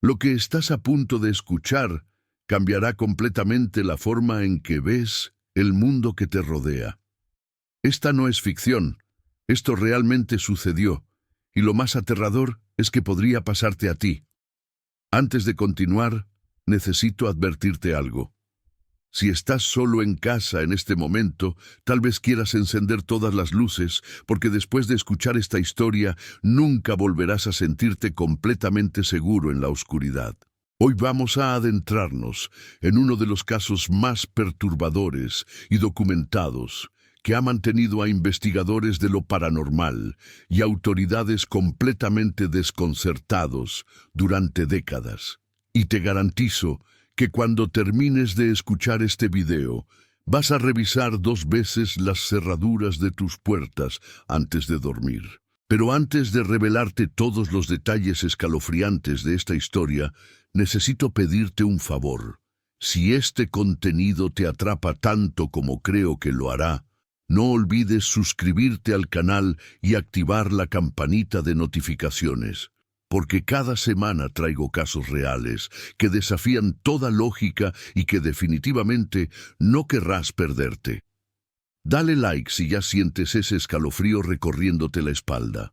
Lo que estás a punto de escuchar cambiará completamente la forma en que ves el mundo que te rodea. Esta no es ficción, esto realmente sucedió, y lo más aterrador es que podría pasarte a ti. Antes de continuar, necesito advertirte algo. Si estás solo en casa en este momento, tal vez quieras encender todas las luces, porque después de escuchar esta historia, nunca volverás a sentirte completamente seguro en la oscuridad. Hoy vamos a adentrarnos en uno de los casos más perturbadores y documentados que ha mantenido a investigadores de lo paranormal y autoridades completamente desconcertados durante décadas. Y te garantizo que cuando termines de escuchar este video, vas a revisar 2 veces las cerraduras de tus puertas antes de dormir. Pero antes de revelarte todos los detalles escalofriantes de esta historia, necesito pedirte un favor. Si este contenido te atrapa tanto como creo que lo hará, no olvides suscribirte al canal y activar la campanita de notificaciones, porque cada semana traigo casos reales que desafían toda lógica y que definitivamente no querrás perderte. Dale like si ya sientes ese escalofrío recorriéndote la espalda.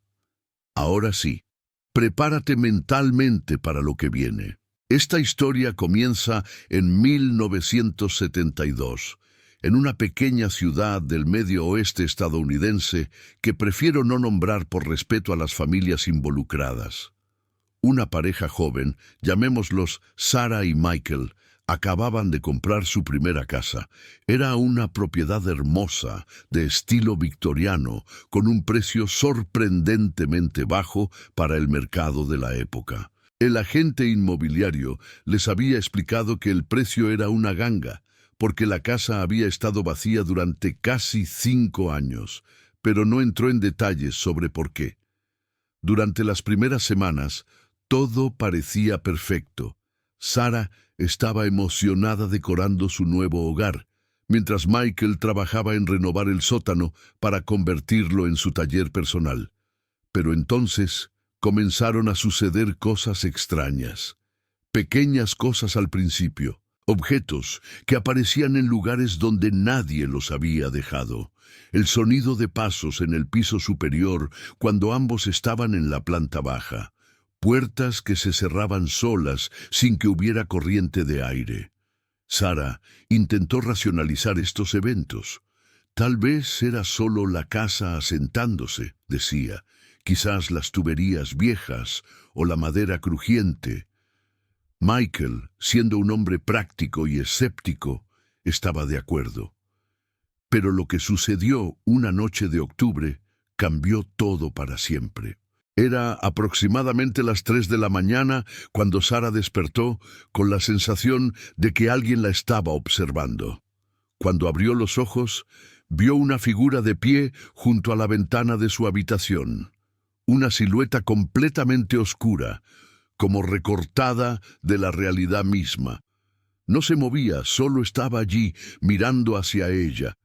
Ahora sí, prepárate mentalmente para lo que viene. Esta historia comienza en 1972, en una pequeña ciudad del medio oeste estadounidense que prefiero no nombrar por respeto a las familias involucradas. Una pareja joven, llamémoslos Sarah y Michael, acababan de comprar su primera casa. Era una propiedad hermosa, de estilo victoriano, con un precio sorprendentemente bajo para el mercado de la época. El agente inmobiliario les había explicado que el precio era una ganga, porque la casa había estado vacía durante casi 5 años, pero no entró en detalles sobre por qué. Durante las primeras semanas, todo parecía perfecto. Sarah estaba emocionada decorando su nuevo hogar, mientras Michael trabajaba en renovar el sótano para convertirlo en su taller personal. Pero entonces comenzaron a suceder cosas extrañas. Pequeñas cosas al principio, objetos que aparecían en lugares donde nadie los había dejado. El sonido de pasos en el piso superior cuando ambos estaban en la planta baja. Puertas que se cerraban solas sin que hubiera corriente de aire. Sarah intentó racionalizar estos eventos. Tal vez era solo la casa asentándose, decía. Quizás las tuberías viejas o la madera crujiente. Michael, siendo un hombre práctico y escéptico, estaba de acuerdo. Pero lo que sucedió una noche de octubre cambió todo para siempre. Era aproximadamente las 3 de la mañana cuando Sarah despertó con la sensación de que alguien la estaba observando. Cuando abrió los ojos, vio una figura de pie junto a la ventana de su habitación. Una silueta completamente oscura, como recortada de la realidad misma. No se movía, solo estaba allí, mirando hacia ella.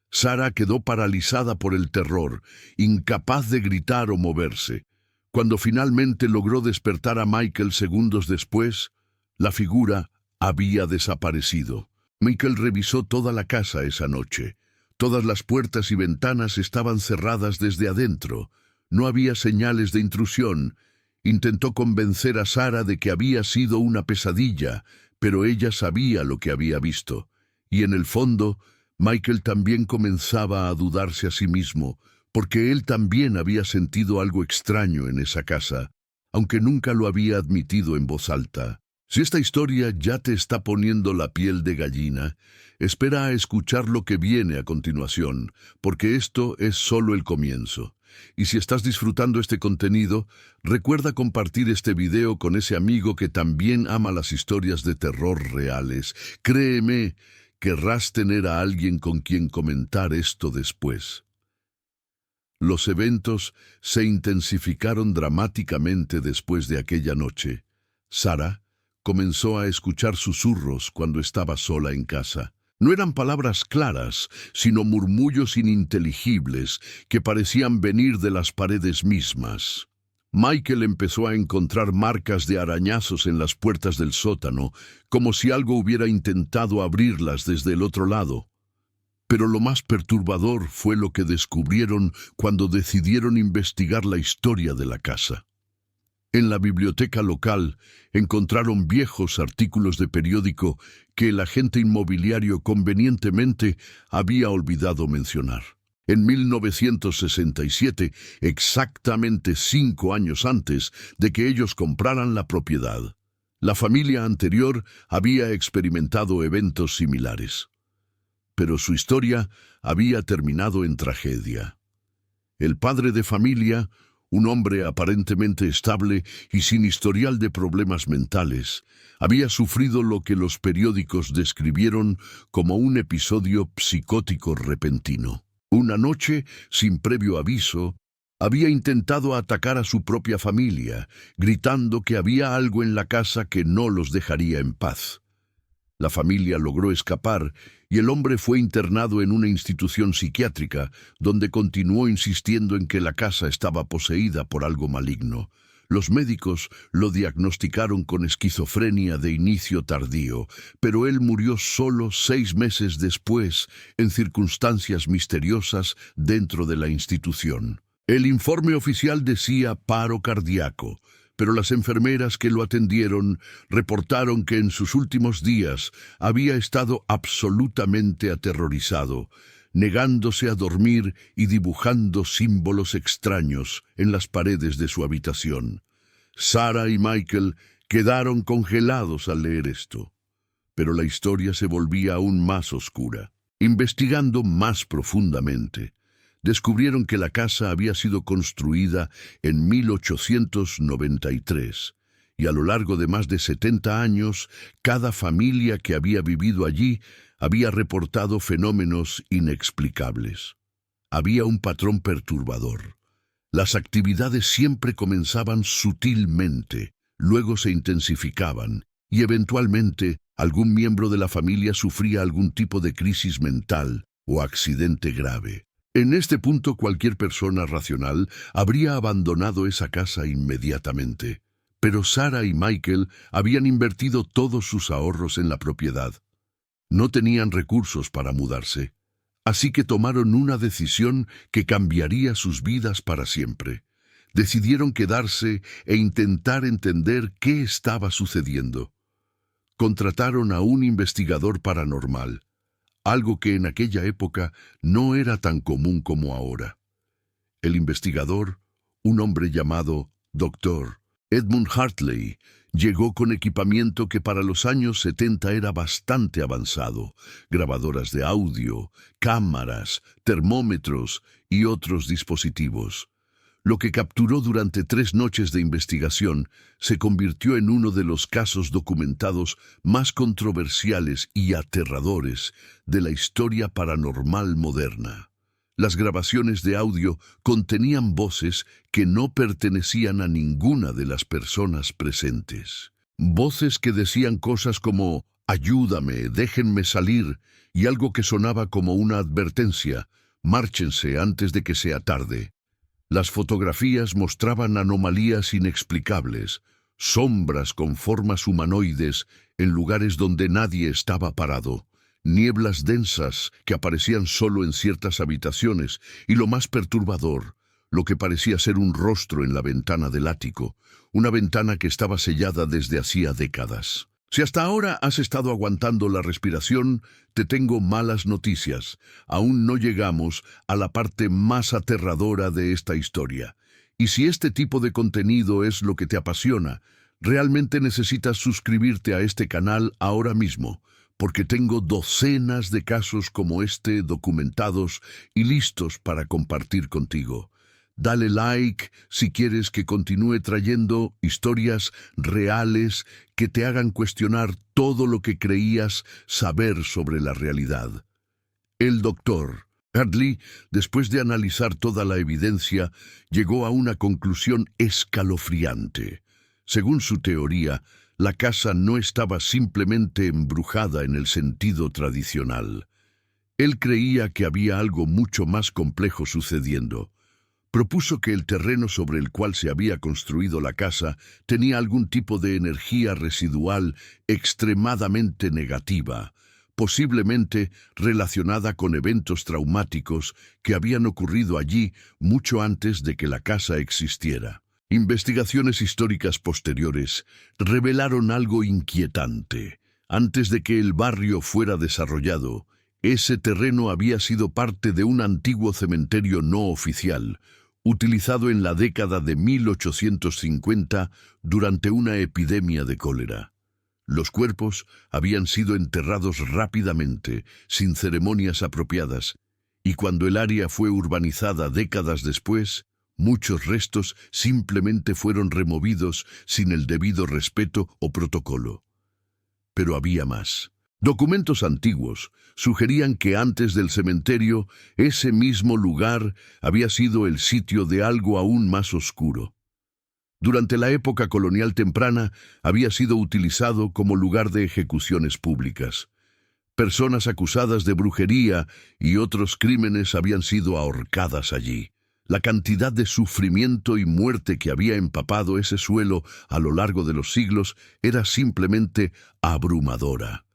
Sarah quedó paralizada por el terror, incapaz de gritar o moverse. Cuando finalmente logró despertar a Michael segundos después, la figura había desaparecido. Michael revisó toda la casa esa noche. Todas las puertas y ventanas estaban cerradas desde adentro. No había señales de intrusión. Intentó convencer a Sarah de que había sido una pesadilla, pero ella sabía lo que había visto. Y en el fondo, Michael también comenzaba a dudarse a sí mismo, porque él también había sentido algo extraño en esa casa, aunque nunca lo había admitido en voz alta. Si esta historia ya te está poniendo la piel de gallina, espera a escuchar lo que viene a continuación, porque esto es solo el comienzo. Y si estás disfrutando este contenido, recuerda compartir este video con ese amigo que también ama las historias de terror reales. Créeme, querrás tener a alguien con quien comentar esto después. Los eventos se intensificaron dramáticamente después de aquella noche. Sarah comenzó a escuchar susurros cuando estaba sola en casa. No eran palabras claras, sino murmullos ininteligibles que parecían venir de las paredes mismas. Michael empezó a encontrar marcas de arañazos en las puertas del sótano, como si algo hubiera intentado abrirlas desde el otro lado. Pero lo más perturbador fue lo que descubrieron cuando decidieron investigar la historia de la casa. En la biblioteca local encontraron viejos artículos de periódico que el agente inmobiliario convenientemente había olvidado mencionar. En 1967, exactamente 5 años antes de que ellos compraran la propiedad, la familia anterior había experimentado eventos similares. Pero su historia había terminado en tragedia. El padre de familia, un hombre aparentemente estable y sin historial de problemas mentales, había sufrido lo que los periódicos describieron como un episodio psicótico repentino. Una noche, sin previo aviso, había intentado atacar a su propia familia, gritando que había algo en la casa que no los dejaría en paz. La familia logró escapar y el hombre fue internado en una institución psiquiátrica, donde continuó insistiendo en que la casa estaba poseída por algo maligno. Los médicos lo diagnosticaron con esquizofrenia de inicio tardío, pero él murió solo 6 meses después, en circunstancias misteriosas dentro de la institución. El informe oficial decía paro cardíaco, pero las enfermeras que lo atendieron reportaron que en sus últimos días había estado absolutamente aterrorizado, negándose a dormir y dibujando símbolos extraños en las paredes de su habitación. Sarah y Michael quedaron congelados al leer esto, pero la historia se volvía aún más oscura. Investigando más profundamente, descubrieron que la casa había sido construida en 1893, y a lo largo de más de 70 años, cada familia que había vivido allí había reportado fenómenos inexplicables. Había un patrón perturbador. Las actividades siempre comenzaban sutilmente, luego se intensificaban, y eventualmente algún miembro de la familia sufría algún tipo de crisis mental o accidente grave. En este punto, cualquier persona racional habría abandonado esa casa inmediatamente. Pero Sarah y Michael habían invertido todos sus ahorros en la propiedad. No tenían recursos para mudarse, así que tomaron una decisión que cambiaría sus vidas para siempre. Decidieron quedarse e intentar entender qué estaba sucediendo. Contrataron a un investigador paranormal, algo que en aquella época no era tan común como ahora. El investigador, un hombre llamado Dr. Edmund Hartley, llegó con equipamiento que para los años 70 era bastante avanzado: grabadoras de audio, cámaras, termómetros y otros dispositivos. Lo que capturó durante 3 noches de investigación se convirtió en uno de los casos documentados más controversiales y aterradores de la historia paranormal moderna. Las grabaciones de audio contenían voces que no pertenecían a ninguna de las personas presentes. Voces que decían cosas como «ayúdame, déjenme salir», y algo que sonaba como una advertencia: «márchense antes de que sea tarde». Las fotografías mostraban anomalías inexplicables, sombras con formas humanoides en lugares donde nadie estaba parado, nieblas densas que aparecían solo en ciertas habitaciones, y lo más perturbador, lo que parecía ser un rostro en la ventana del ático, una ventana que estaba sellada desde hacía décadas. Si hasta ahora has estado aguantando la respiración, te tengo malas noticias. Aún no llegamos a la parte más aterradora de esta historia. Y si este tipo de contenido es lo que te apasiona, realmente necesitas suscribirte a este canal ahora mismo, porque tengo docenas de casos como este documentados y listos para compartir contigo. Dale like si quieres que continúe trayendo historias reales que te hagan cuestionar todo lo que creías saber sobre la realidad. El doctor Hartley, después de analizar toda la evidencia, llegó a una conclusión escalofriante. Según su teoría, la casa no estaba simplemente embrujada en el sentido tradicional. Él creía que había algo mucho más complejo sucediendo. Propuso que el terreno sobre el cual se había construido la casa tenía algún tipo de energía residual extremadamente negativa, posiblemente relacionada con eventos traumáticos que habían ocurrido allí mucho antes de que la casa existiera. Investigaciones históricas posteriores revelaron algo inquietante. Antes de que el barrio fuera desarrollado, ese terreno había sido parte de un antiguo cementerio no oficial, utilizado en la década de 1850 durante una epidemia de cólera. Los cuerpos habían sido enterrados rápidamente, sin ceremonias apropiadas, y cuando el área fue urbanizada décadas después, muchos restos simplemente fueron removidos sin el debido respeto o protocolo. Pero había más. Documentos antiguos sugerían que antes del cementerio, ese mismo lugar había sido el sitio de algo aún más oscuro. Durante la época colonial temprana, había sido utilizado como lugar de ejecuciones públicas. Personas acusadas de brujería y otros crímenes habían sido ahorcadas allí. La cantidad de sufrimiento y muerte que había empapado ese suelo a lo largo de los siglos era simplemente abrumadora.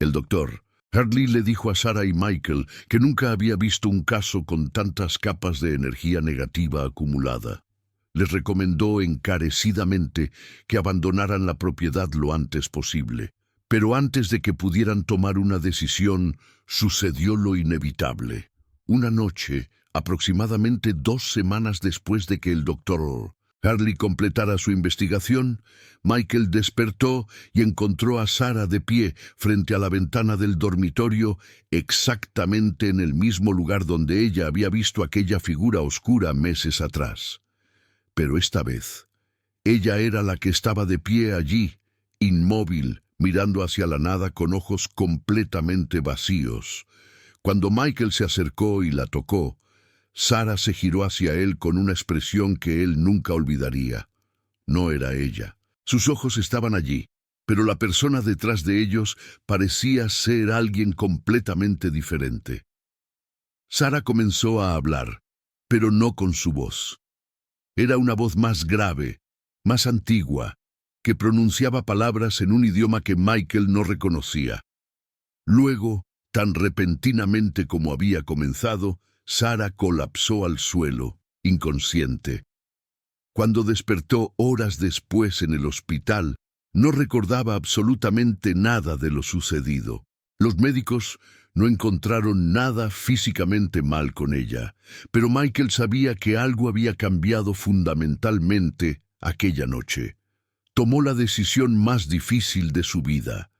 El doctor Hartley le dijo a Sarah y Michael que nunca había visto un caso con tantas capas de energía negativa acumulada. Les recomendó encarecidamente que abandonaran la propiedad lo antes posible. Pero antes de que pudieran tomar una decisión, sucedió lo inevitable. Una noche, aproximadamente 2 semanas después de que el doctor Hartley completara su investigación, Michael despertó y encontró a Sarah de pie frente a la ventana del dormitorio, exactamente en el mismo lugar donde ella había visto aquella figura oscura meses atrás. Pero esta vez, ella era la que estaba de pie allí, inmóvil, mirando hacia la nada con ojos completamente vacíos. Cuando Michael se acercó y la tocó, Sarah se giró hacia él con una expresión que él nunca olvidaría. No era ella. Sus ojos estaban allí, pero la persona detrás de ellos parecía ser alguien completamente diferente. Sarah comenzó a hablar, pero no con su voz. Era una voz más grave, más antigua, que pronunciaba palabras en un idioma que Michael no reconocía. Luego, tan repentinamente como había comenzado, Sarah colapsó al suelo, inconsciente. Cuando despertó horas después en el hospital, no recordaba absolutamente nada de lo sucedido. Los médicos no encontraron nada físicamente mal con ella, pero Michael sabía que algo había cambiado fundamentalmente aquella noche. Tomó la decisión más difícil de su vida.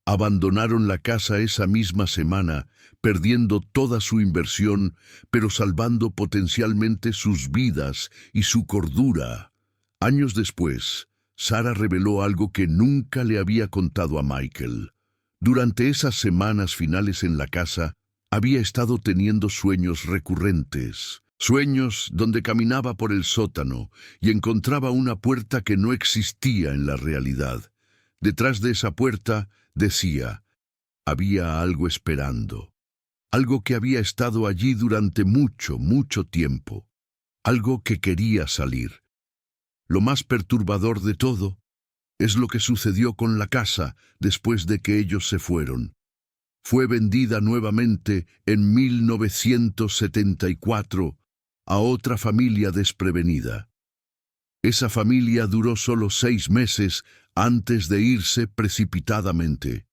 Abandonaron la casa esa misma semana, perdiendo toda su inversión, pero salvando potencialmente sus vidas y su cordura. Años después, Sarah reveló algo que nunca le había contado a Michael. Durante esas semanas finales en la casa, había estado teniendo sueños recurrentes. Sueños donde caminaba por el sótano y encontraba una puerta que no existía en la realidad. Detrás de esa puerta, decía, había algo esperando. Algo que había estado allí durante mucho, mucho tiempo. Algo que quería salir. Lo más perturbador de todo es lo que sucedió con la casa después de que ellos se fueron. Fue vendida nuevamente en 1974 a otra familia desprevenida. Esa familia duró solo 6 meses antes de irse precipitadamente.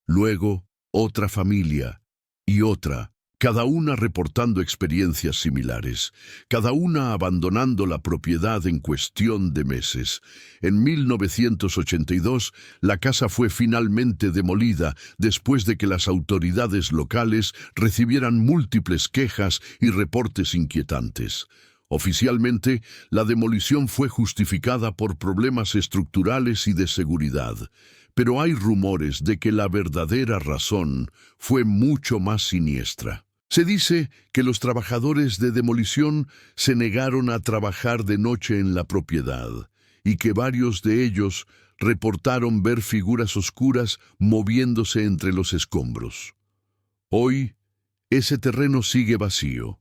Luego, otra familia y otra, cada una reportando experiencias similares, cada una abandonando la propiedad en cuestión de meses. En 1982, la casa fue finalmente demolida después de que las autoridades locales recibieran múltiples quejas y reportes inquietantes. Oficialmente, la demolición fue justificada por problemas estructurales y de seguridad, pero hay rumores de que la verdadera razón fue mucho más siniestra. Se dice que los trabajadores de demolición se negaron a trabajar de noche en la propiedad y que varios de ellos reportaron ver figuras oscuras moviéndose entre los escombros. Hoy, ese terreno sigue vacío.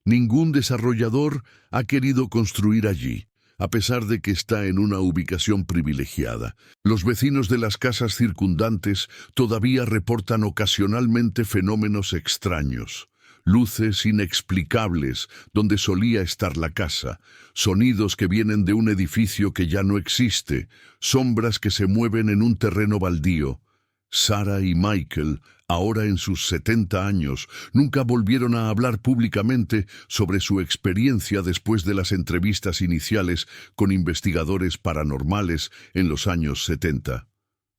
Ningún desarrollador ha querido construir allí, a pesar de que está en una ubicación privilegiada. Los vecinos de las casas circundantes todavía reportan ocasionalmente fenómenos extraños. Luces inexplicables donde solía estar la casa, sonidos que vienen de un edificio que ya no existe, sombras que se mueven en un terreno baldío. Sarah y Michael, ahora en sus 70 años, nunca volvieron a hablar públicamente sobre su experiencia después de las entrevistas iniciales con investigadores paranormales en los años 70.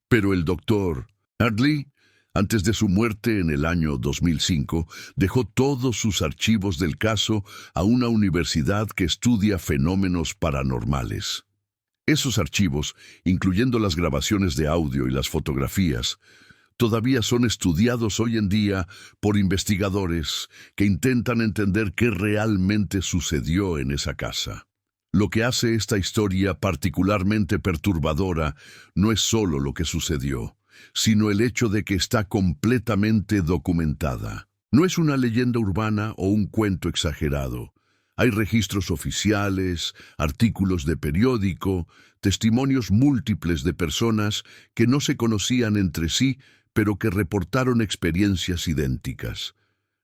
Pero el doctor Ardley, antes de su muerte en el año 2005, dejó todos sus archivos del caso a una universidad que estudia fenómenos paranormales. Esos archivos, incluyendo las grabaciones de audio y las fotografías, todavía son estudiados hoy en día por investigadores que intentan entender qué realmente sucedió en esa casa. Lo que hace esta historia particularmente perturbadora no es solo lo que sucedió, sino el hecho de que está completamente documentada. No es una leyenda urbana o un cuento exagerado. Hay registros oficiales, artículos de periódico, testimonios múltiples de personas que no se conocían entre sí, pero que reportaron experiencias idénticas.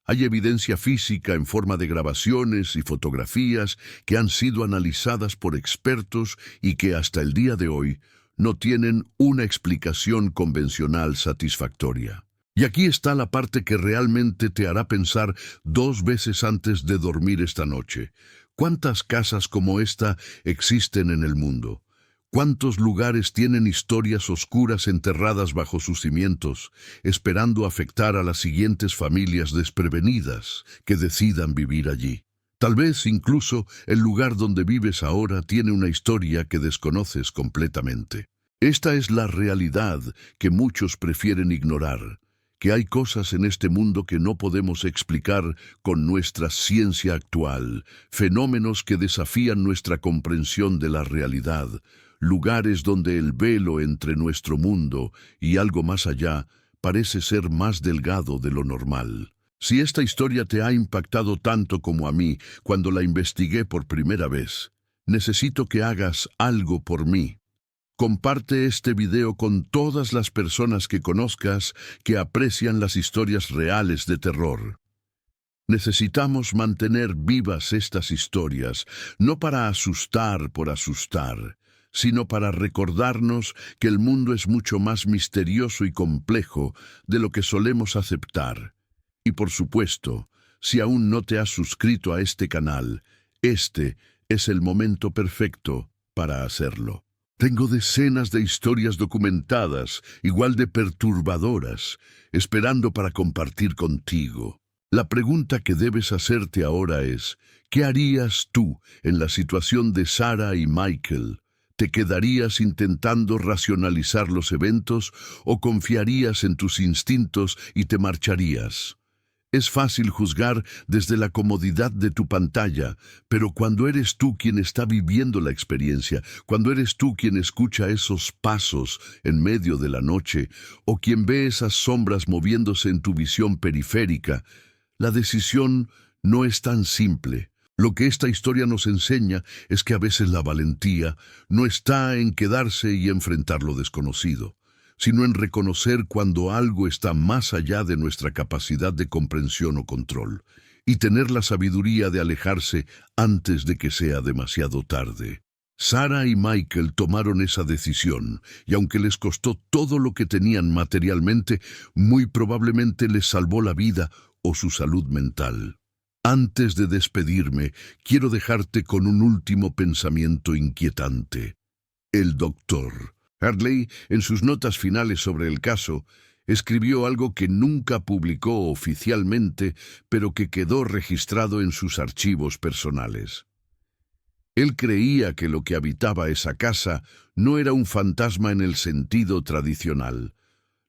Hay evidencia física en forma de grabaciones y fotografías que han sido analizadas por expertos y que hasta el día de hoy no tienen una explicación convencional satisfactoria. Y aquí está la parte que realmente te hará pensar 2 veces antes de dormir esta noche. ¿Cuántas casas como esta existen en el mundo? ¿Cuántos lugares tienen historias oscuras enterradas bajo sus cimientos, esperando afectar a las siguientes familias desprevenidas que decidan vivir allí? Tal vez incluso el lugar donde vives ahora tiene una historia que desconoces completamente. Esta es la realidad que muchos prefieren ignorar, que hay cosas en este mundo que no podemos explicar con nuestra ciencia actual, fenómenos que desafían nuestra comprensión de la realidad, lugares donde el velo entre nuestro mundo y algo más allá parece ser más delgado de lo normal. Si esta historia te ha impactado tanto como a mí cuando la investigué por primera vez, necesito que hagas algo por mí. Comparte este video con todas las personas que conozcas que aprecian las historias reales de terror. Necesitamos mantener vivas estas historias, no para asustar por asustar, sino para recordarnos que el mundo es mucho más misterioso y complejo de lo que solemos aceptar. Y por supuesto, si aún no te has suscrito a este canal, este es el momento perfecto para hacerlo. Tengo decenas de historias documentadas, igual de perturbadoras, esperando para compartir contigo. La pregunta que debes hacerte ahora es, ¿qué harías tú en la situación de Sarah y Michael? ¿Te quedarías intentando racionalizar los eventos o confiarías en tus instintos y te marcharías? Es fácil juzgar desde la comodidad de tu pantalla, pero cuando eres tú quien está viviendo la experiencia, cuando eres tú quien escucha esos pasos en medio de la noche, o quien ve esas sombras moviéndose en tu visión periférica, la decisión no es tan simple. Lo que esta historia nos enseña es que a veces la valentía no está en quedarse y enfrentar lo desconocido, sino en reconocer cuando algo está más allá de nuestra capacidad de comprensión o control, y tener la sabiduría de alejarse antes de que sea demasiado tarde. Sarah y Michael tomaron esa decisión, y aunque les costó todo lo que tenían materialmente, muy probablemente les salvó la vida o su salud mental. Antes de despedirme, quiero dejarte con un último pensamiento inquietante. El doctor Ardley, en sus notas finales sobre el caso, escribió algo que nunca publicó oficialmente, pero que quedó registrado en sus archivos personales. Él creía que lo que habitaba esa casa no era un fantasma en el sentido tradicional.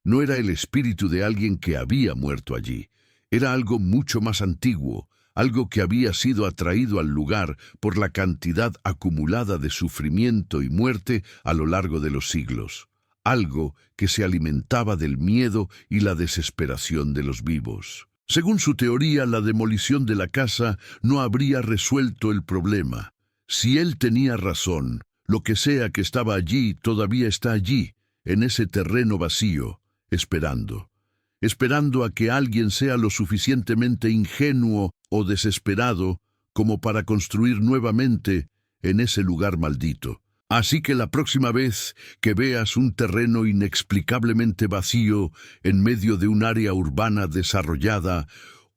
No era el espíritu de alguien que había muerto allí. Era algo mucho más antiguo, algo que había sido atraído al lugar por la cantidad acumulada de sufrimiento y muerte a lo largo de los siglos, algo que se alimentaba del miedo y la desesperación de los vivos. Según su teoría, la demolición de la casa no habría resuelto el problema. Si él tenía razón, lo que sea que estaba allí todavía está allí, en ese terreno vacío, esperando a que alguien sea lo suficientemente ingenuo o desesperado como para construir nuevamente en ese lugar maldito. Así que la próxima vez que veas un terreno inexplicablemente vacío en medio de un área urbana desarrollada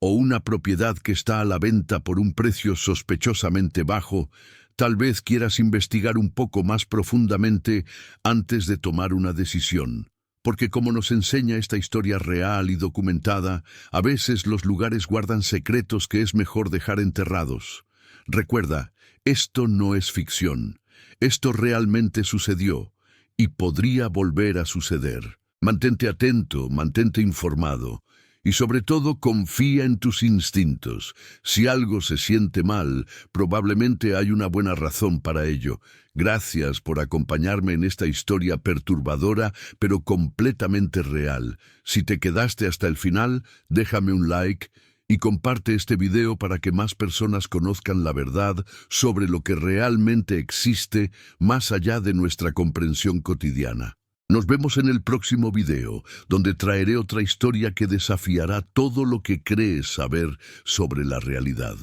o una propiedad que está a la venta por un precio sospechosamente bajo, tal vez quieras investigar un poco más profundamente antes de tomar una decisión. Porque como nos enseña esta historia real y documentada, a veces los lugares guardan secretos que es mejor dejar enterrados. Recuerda, esto no es ficción. Esto realmente sucedió y podría volver a suceder. Mantente atento, mantente informado y sobre todo confía en tus instintos. Si algo se siente mal, probablemente hay una buena razón para ello. Gracias por acompañarme en esta historia perturbadora, pero completamente real. Si te quedaste hasta el final, déjame un like y comparte este video para que más personas conozcan la verdad sobre lo que realmente existe más allá de nuestra comprensión cotidiana. Nos vemos en el próximo video, donde traeré otra historia que desafiará todo lo que crees saber sobre la realidad.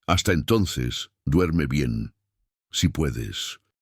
Hasta entonces, duerme bien, si puedes.